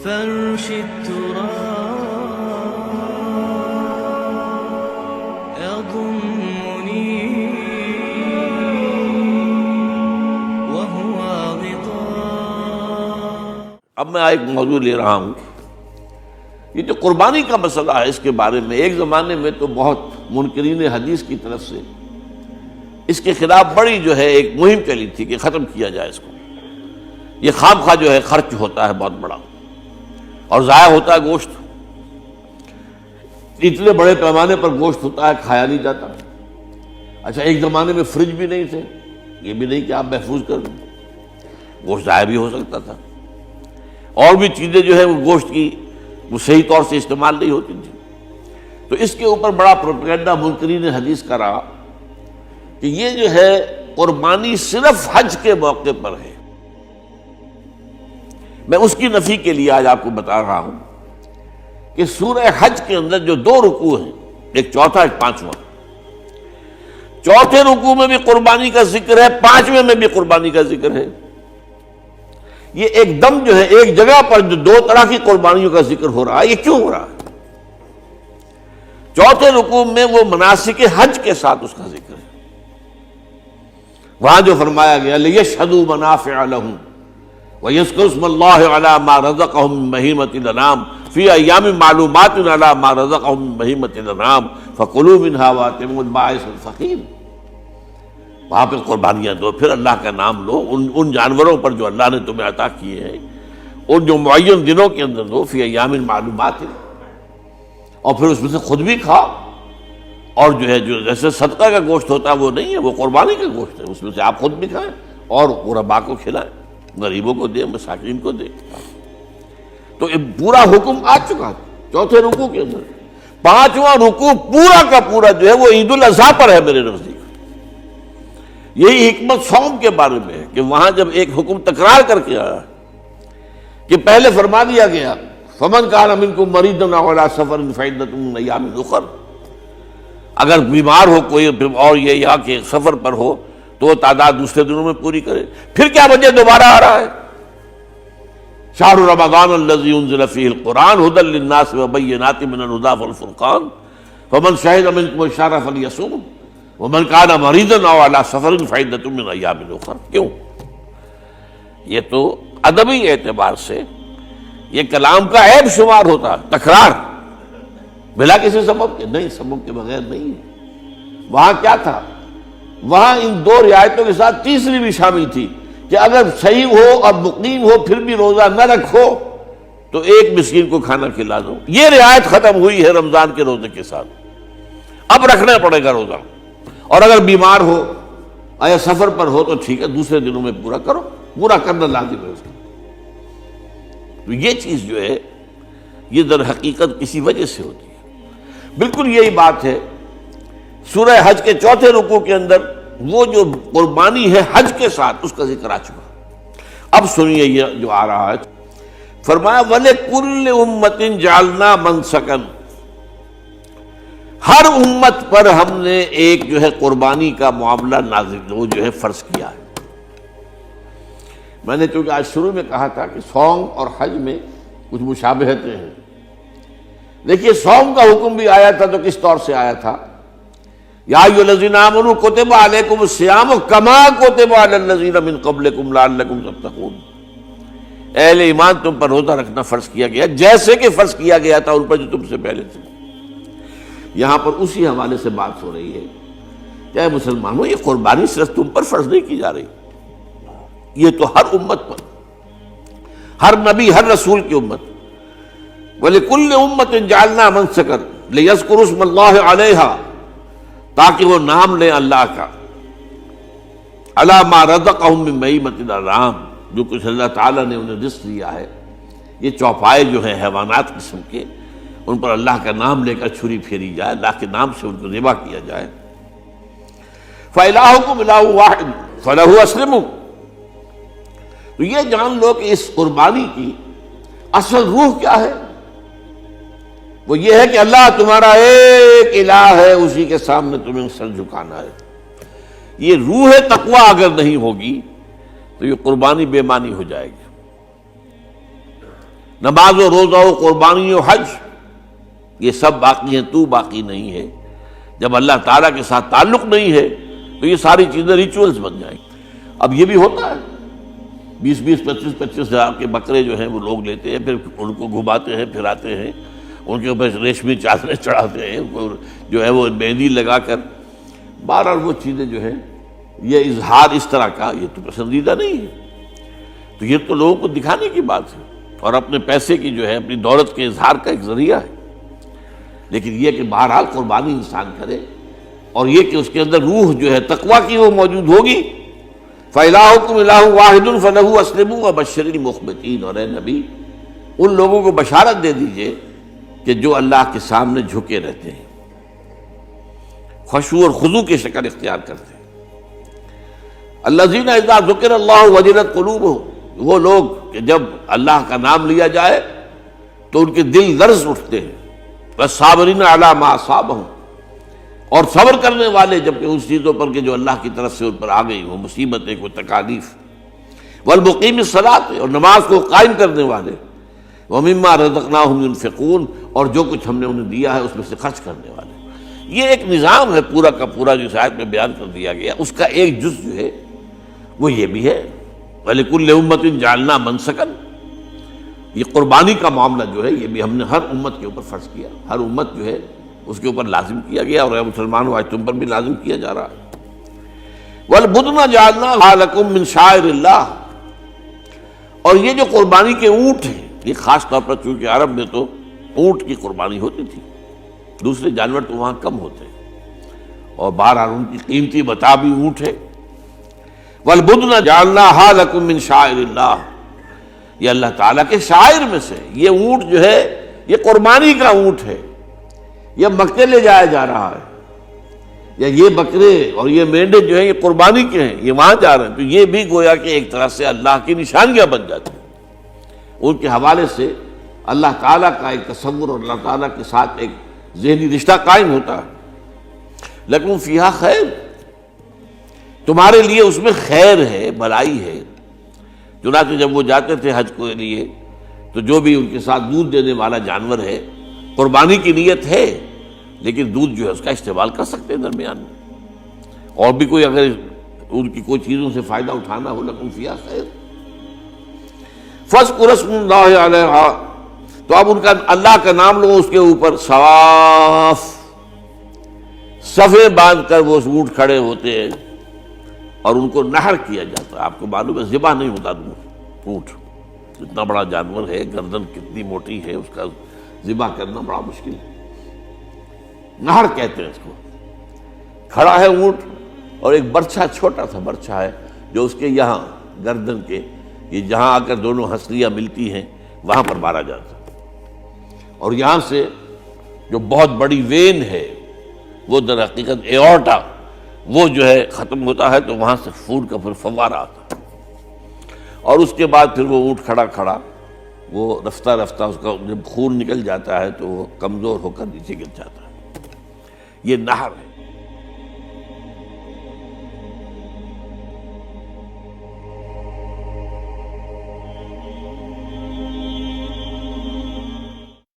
فرش التراب يضمني وهو غطاء. اب میں ایک موضوع لے رہا ہوں. یہ جو قربانی کا مسئلہ ہے، اس کے بارے میں ایک زمانے میں تو بہت منکرین حدیث کی طرف سے اس کے خلاف بڑی جو ہے ایک مہم چلی تھی کہ ختم کیا جائے اس کو. یہ خام خواہ جو ہے خرچ ہوتا ہے بہت بڑا اور ضائع ہوتا ہے گوشت. اتنے بڑے پیمانے پر گوشت ہوتا ہے، کھایا نہیں جاتا. اچھا، ایک زمانے میں فریج بھی نہیں تھے، یہ بھی نہیں کہ آپ محفوظ کر دیں، گوشت ضائع بھی ہو سکتا تھا. اور بھی چیزیں جو ہے وہ گوشت کی وہ صحیح طور سے استعمال نہیں ہوتی تھی. تو اس کے اوپر بڑا پروپیگنڈا منکرین حدیث کا رہا کہ یہ جو ہے قربانی صرف حج کے موقع پر ہے. میں اس کی نفی کے لیے آج آپ کو بتا رہا ہوں کہ سورہ حج کے اندر جو دو رکوع ہیں، ایک چوتھا ایک پانچواں، چوتھے رکوع میں بھی قربانی کا ذکر ہے، پانچویں میں بھی قربانی کا ذکر ہے. یہ ایک دم جو ہے ایک جگہ پر جو دو طرح کی قربانیوں کا ذکر ہو رہا ہے، یہ کیوں ہو رہا ہے؟ چوتھے رکوع میں وہ مناسک حج کے ساتھ اس کا ذکر ہے. وہاں جو فرمایا گیا لِيَشْهَدُوا مَنَافِعَ لَهُمْ وَيَذْكُرُوا اسْمَ اللَّهِ عَلَىٰ مَا رَزَقَهُم مِّن بَهِيمَةِ الْأَنْعَامِ فِي أَيَّامٍ مَّعْلُومَاتٍ عَلَىٰ مَا رَزَقَهُم مِّن بَهِيمَةِ الْأَنْعَامِ فَكُلُوا مِنْهَا وَأَطْعِمُوا الْبَائِسَ الْفَقِيرَ. وہاں پہ قربانیاں دو، پھر اللہ کا نام لو ان جانوروں پر جو اللہ نے تمہیں عطا کیے ہیں، ان جو معین دنوں کے اندر دو، فی ایام معلومات، اور پھر اس میں سے خود بھی کھاؤ. اور جو ہے جو جیسے صدقہ کا گوشت ہوتا ہے وہ نہیں ہے، وہ قربانی کا گوشت ہے، اس میں سے آپ خود بھی کھائیں اور غرباء کو کھلائیں، غریبوں کو دیں، مساکین کو دیں. تو یہ پورا حکم آ چکا ہے چوتھے رکوع کے اندر. پانچواں رکوع پورا کا پورا جو ہے وہ عید الاضحیٰ پر ہے میرے نزدیک. یہی حکمت صوم کے بارے میں ہے کہ وہاں جب ایک حکم تکرار کر کے آیا کہ پہلے فرما دیا گیا فَمَنْ كَانَ مِنْكُمْ مَرِيضًا أَوْ عَلَىٰ سَفَرٍ فَعِدَّةٌ مِّنْ أَيَّامٍ أُخَرَ، اگر بیمار ہو کوئی اور یہ یا کہ سفر پر ہو تو وہ تعداد دوسرے دنوں میں پوری کرے. پھر کیا وجہ دوبارہ آ رہا ہے؟ شہر رمضان الذی انزل فیہ القرآن ھدی للناس وبینات من الھدی والفرقان فمن شہد منکم الشہر فلیصوم ومن کان مریضا او علی سفر فعدۃ من ایام اخر. کیوں؟ یہ تو ادبی اعتبار سے یہ کلام کا عیب شمار ہوتا، تکرار بلا کسی سبب کے نہیں، سبب کے بغیر نہیں ہے. وہاں کیا تھا؟ وہاں ان دو رعایتوں کے ساتھ تیسری بھی شامل تھی کہ اگر صحیح ہو اور مقیم ہو پھر بھی روزہ نہ رکھو تو ایک مسکین کو کھانا کھلا دو. یہ رعایت ختم ہوئی ہے رمضان کے روزے کے ساتھ. اب رکھنا پڑے گا روزہ، اور اگر بیمار ہو یا سفر پر ہو تو ٹھیک ہے، دوسرے دنوں میں پورا کرو، پورا کرنا لازم ہے اس کا. تو یہ چیز جو ہے یہ در حقیقت کسی وجہ سے ہوتی ہے. بالکل یہی بات ہے سورہ حج کے چوتھے رکوع کے اندر وہ جو قربانی ہے حج کے ساتھ اس کا ذکر آ چکا. اب سنیے یہ جو آ رہا ہے، فرمایا وَلِكُلِّ أُمَّةٍ جَعَلْنَا مَنْسَكًا، ہر امت پر ہم نے ایک جو ہے قربانی کا معاملہ نازل وہ جو ہے فرض کیا ہے. میں نے چونکہ آج شروع میں کہا تھا کہ صوم اور حج میں کچھ مشابہتیں ہیں. دیکھیے صوم کا حکم بھی آیا تھا تو کس طور سے آیا تھا؟ یا ایھا الذین آمنوا کتب علیکم الصیام کما کتب علی الذین من قبلکم لعلکم تتقون. اہل ایمان تم پر روزہ رکھنا فرض کیا گیا جیسے کہ فرض کیا گیا تھا ان پر جو تم سے پہلے تھے. یہاں پر اسی حوالے سے بات ہو رہی ہے کہ اے مسلمانوں یہ قربانی صرف تم پر فرض نہیں کی جا رہی، یہ تو ہر امت پر، ہر نبی ہر رسول کی امت. وَلِكُلِّ أُمَّةٍ جَعَلْنَا مَنْسَكًا لِيَذْكُرُوا اسْمَ اللَّهِ عَلَيْهَا، تاکہ وہ نام لیں اللہ کا، عَلَىٰ مَا رَزَقَهُم مِّن بَهِیمَةِ الْأَنْعَامِ، جو کچھ اللہ تعالیٰ نے انہیں رزق دیا ہے. یہ چوپائے جو ہیں حیوانات قسم کے، ان پر اللہ کا نام لے کر چھری پھیری جائے، اللہ کے نام سے ان کو ذبح کیا جائے. فَإِلَٰهُكُمْ إِلَٰهٌ وَاحِدٌ فَلَهُ أَسْلِمُوا. تو یہ جان لو کہ اس قربانی کی اصل روح کیا ہے؟ وہ یہ ہے کہ اللہ تمہارا ایک الہ ہے، اسی کے سامنے تمہیں سر جھکانا ہے. یہ روح تقوی اگر نہیں ہوگی تو یہ قربانی بے معنی ہو جائے گی. نماز و روزہ و قربانی و حج یہ سب باقی ہیں، تو باقی نہیں ہے۔ جب اللہ تعالیٰ کے ساتھ تعلق نہیں ہے تو یہ ساری چیزیں ریچولز بن جائیں گی۔ اب یہ بھی ہوتا ہے، 20-25 ہزار کے بکرے جو ہیں وہ لوگ لیتے ہیں، پھر ان کو گھماتے ہیں، پھراتے ہیں، ان کے اوپر ریشمی چادریں چڑھاتے ہیں، جو ہے وہ مہندی لگا کر، بہرحال وہ چیزیں جو ہیں یہ اظہار اس طرح کا یہ تو پسندیدہ نہیں ہے۔ تو یہ تو لوگوں کو دکھانے کی بات ہے اور اپنے پیسے کی جو ہے اپنی دولت کے اظہار کا ایک ذریعہ ہے، لیکن یہ کہ بہرحال قربانی انسان کرے اور یہ کہ اس کے اندر روح جو ہے تقویٰ کی وہ موجود ہوگی۔ فَإِلَٰهُكُمْ إِلَٰهٌ وَاحِدٌ فَلَهُ أَسْلِمُوا وَبَشِّرِ الْمُخْبِتِينَ، اور اے نبی ان لوگوں کو بشارت دے دیجئے کہ جو اللہ کے سامنے جھکے رہتے ہیں، خشوع اور خضوع کی شکل اختیار کرتے ہیں۔ الذین اذا ذکر اللہ وجلت قلوبہم، وہ لوگ کہ جب اللہ کا نام لیا جائے تو ان کے دل لرز اٹھتے ہیں۔ والصابرین علی ما اصابہم، اور صبر کرنے والے جبکہ اس چیزوں پر کہ جو اللہ کی طرف سے ان پر آ گئی، وہ مصیبتیں، وہ تکالیف۔ والمقیم الصلاۃ، اور نماز کو قائم کرنے والے۔ ومما رزقناہم ينفقون، اور جو کچھ ہم نے انہیں دیا ہے اس میں سے خرچ کرنے والے۔ یہ ایک نظام ہے پورا کا پورا جو اس آیت میں بیان کر دیا گیا، اس کا ایک جز جو ہے وہ یہ بھی ہے وَلِكُلِّ أُمَّةٍ جَعَلْنَا مَنسَكًا، یہ قربانی کا معاملہ جو ہے یہ بھی ہم نے ہر امت کے اوپر فرض کیا، ہر امت جو ہے اس کے اوپر لازم کیا گیا، اور اے مسلمانوں آج تم پر بھی لازم کیا جا رہا ہے۔ وَالْبُدْنَ جَعَلْنَاهَا لَكُم مِّن شَعَائِرِ اللَّهِ، اور یہ جو قربانی کے اونٹ ہیں، یہ خاص طور پر چونکہ عرب میں تو اونٹ کی قربانی ہوتی تھی، دوسرے جانور تو وہاں کم ہوتے ہیں، اور بہرحال ان کی قیمتی متاع بھی اونٹ ہے۔ وَالْبُدْنَ جَعَلْنَاهَا لَكُم مِّن شَعَائِرِ اللَّهِ، یہ اللہ تعالیٰ کے شاعر میں سے یہ اونٹ جو ہے یہ قربانی کا اونٹ ہے، یہ مکے لے جایا جا رہا ہے، یا یہ بکرے اور یہ مینڈے جو ہیں یہ قربانی کے ہیں، یہ وہاں جا رہے ہیں، تو یہ بھی گویا کہ ایک طرح سے اللہ کی نشانیاں بن جاتی ہیں۔ ان کے حوالے سے اللہ تعالیٰ کا ایک تصور اور اللہ تعالیٰ کے ساتھ ایک ذہنی رشتہ قائم ہوتا ہے۔ لیکن فیہا خیر، تمہارے لیے اس میں خیر ہے، بھلائی ہے۔ چنانچہ جب وہ جاتے تھے حج کے لیے تو جو بھی ان کے ساتھ دودھ دینے والا جانور ہے، قربانی کی نیت ہے لیکن دودھ جو ہے اس کا استعمال کر سکتے ہیں درمیان میں، اور بھی کوئی اگر ان کی کوئی چیزوں سے فائدہ اٹھانا ہو، لکم فیہا خیر۔ فاذکروا اسم اللہ علیہا، تو اب ان کا اللہ کا نام لو اس کے اوپر، صواف، صفیں باندھ کر وہ اونٹ کھڑے ہوتے ہیں اور ان کو نحر کیا جاتا ہے۔ آپ کو معلوم ہے ذبح نہیں ہوتا اونٹ، اتنا بڑا جانور ہے، گردن کتنی موٹی ہے، اس کا ذبح کرنا بڑا مشکل ہے، نحر کہتے ہیں اس کو۔ کھڑا ہے اونٹ اور ایک برچھا، چھوٹا سا برچھا ہے جو اس کے یہاں گردن کے یہ جہاں آ کر دونوں ہنسلیاں ملتی ہیں وہاں پر مارا جاتا ہے، اور یہاں سے جو بہت بڑی وین ہے وہ در حقیقت ایورٹا، وہ جو ہے ختم ہوتا ہے، تو وہاں سے خون کا پھر فوارہ آتا ہے، اور اس کے بعد پھر وہ اونٹ کھڑا کھڑا وہ رفتہ رفتہ اس کا جب خون نکل جاتا ہے تو وہ کمزور ہو کر نیچے گر جاتا ہے۔ یہ نہر ہے۔